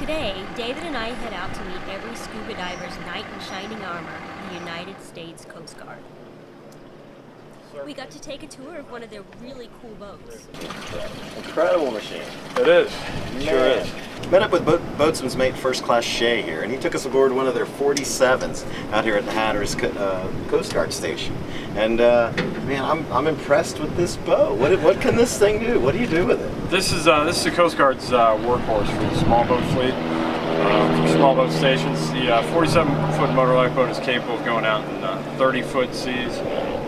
Today, David and I head out to meet every scuba diver's knight in shining armor, the United States Coast Guard. We got to take a tour of one of their really cool boats. Incredible machine. It is. It sure is. Met up with boatsman's mate First Class Shay here, and he took us aboard one of their 47s out here at the Hatteras Coast Guard station. And man, I'm impressed with this boat. What can this thing do? What do you do with it? This is the Coast Guard's workhorse for the small boat fleet, for small boat stations. The 47-foot motor lifeboat is capable of going out in 30-foot seas,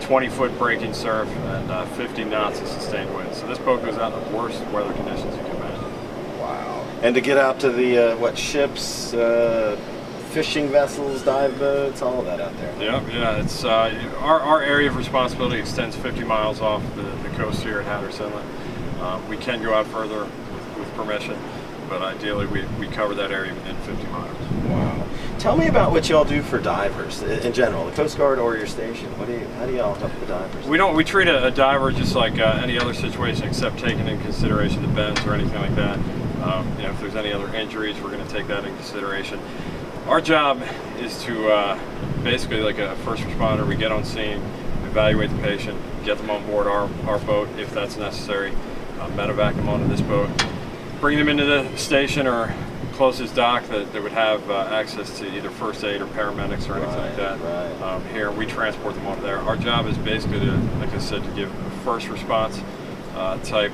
20-foot breaking surf, and 50 knots of sustained wind. So this boat goes out in the worst weather conditions you can imagine. Wow. And to get out to the ships, fishing vessels, dive boats, all of that out there. Yeah. It's our area of responsibility extends 50 miles off the coast here at Hatteras Inlet. We can go out further with permission, but ideally we cover that area within 50 miles. Wow. Tell me about what y'all do for divers in general, the Coast Guard or your station. How do y'all help the divers? We treat a diver just like any other situation, except taking into consideration the bends or anything like that. If there's any other injuries, we're going to take that into consideration. Our job is to basically, like a first responder, we get on scene, evaluate the patient, get them on board our boat if that's necessary, medevac them onto this boat, bring them into the station or closest dock that would have access to either first aid or paramedics or anything like that. Right. Here we transport them over there. Our job is basically to, like I said, to give a first response type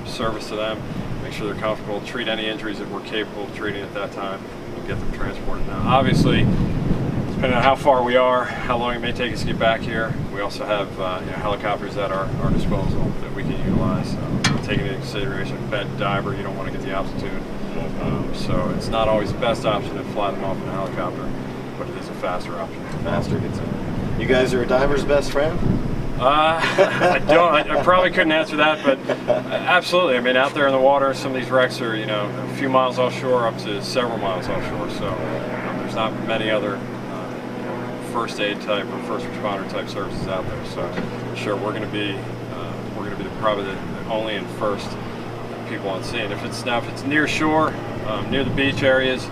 service to them, make sure they're comfortable, treat any injuries that we're capable of treating at that time, and get them transported. Now obviously, depending on how far we are, how long it may take us to get back here, we also have helicopters at our disposal that we can utilize. Taking into consideration bed diver, you don't want to get the altitude. So it's not always the best option to fly them off in a helicopter, but it is a faster option. Faster gets in. You guys are a diver's best friend? I probably couldn't answer that, but absolutely. I mean, out there in the water, some of these wrecks are, a few miles offshore up to several miles offshore. So there's not many other first aid type or first responder type services out there. So sure, we're going to be probably the only and first people on scene. If it's near shore, near the beach areas,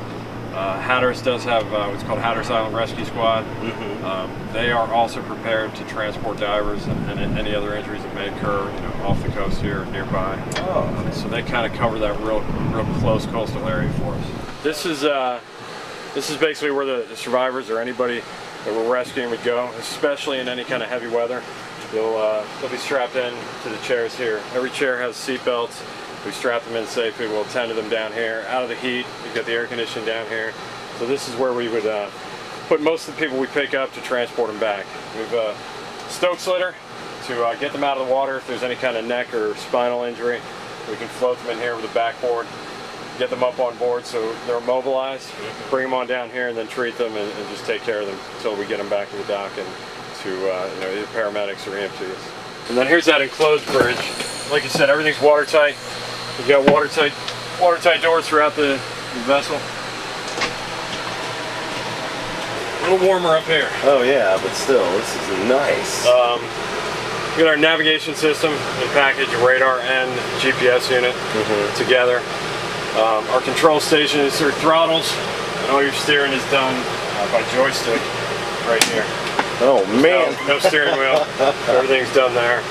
Hatteras does have what's called Hatteras Island Rescue Squad. Mm-hmm. They are also prepared to transport divers and any other injuries that may occur, off the coast here or nearby. Oh. So they kind of cover that real close coastal area for us. This is basically where the survivors or anybody that we're rescuing would go, especially in any kind of heavy weather. They'll be strapped in to the chairs here. Every chair has seat belts. We strap them in safely. We'll tend to them down here. Out of the heat, you've got the air conditioning down here. So this is where we would put most of the people we pick up to transport them back. We've a Stokes litter to get them out of the water if there's any kind of neck or spinal injury. We can float them in here with a backboard, get them up on board so they're immobilized, bring them on down here and then treat them and just take care of them until we get them back to the dock and to either paramedics or EMTs. And then here's that enclosed bridge. Like you said, everything's watertight. We've got watertight doors throughout the vessel. A little warmer up here. Oh yeah, but still, this is nice. We got our navigation system and package, radar and GPS unit together. Our control station is through throttles, and all your steering is done by joystick right here. Oh man! No steering wheel. Everything's done there.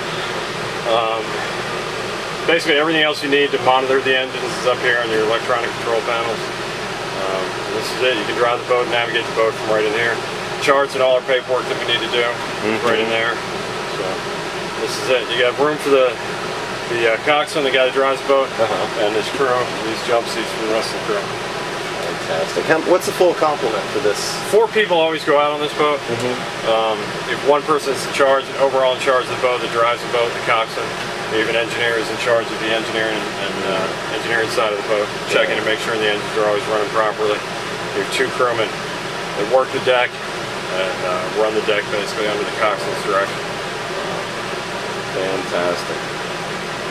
Basically, everything else you need to monitor the engines is up here on your electronic control panels. This is it. You can drive the boat, navigate the boat from right in here. Charts and all our paperwork that we need to do right in there. So this is it. You got room for the coxswain, the guy that drives the boat, and his crew. These jump seats for the rest of the crew. Fantastic. What's the full complement for this? 4 people always go out on this boat. If one person's overall in charge of the boat, that drives the boat, the coxswain, even engineer is in charge of the engineering and engineering side of the boat, checking to make sure the engines are always running properly. You have 2 crewmen that work the deck and run the deck basically under the coxswain's direction. Fantastic.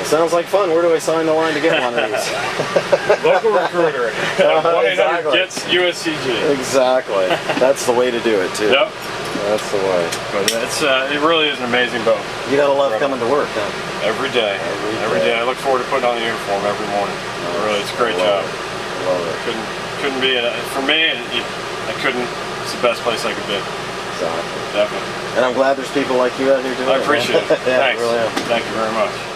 It sounds like fun. Where do I sign the line to get one of these? Local recruiter. 1-800-GETS-USCG. Exactly. That's the way to do it too. Yep. That's the way. But it really is an amazing boat. You gotta love coming to work, huh? Every day. Every day. I look forward to putting on the uniform every morning. Really, it's a great job. I love it. Couldn't be for me. I couldn't. It's the best place I could be. Exactly. Definitely. And I'm glad there's people like you out here doing it. I appreciate it. Yeah, Thanks. I really am. Thank you very much.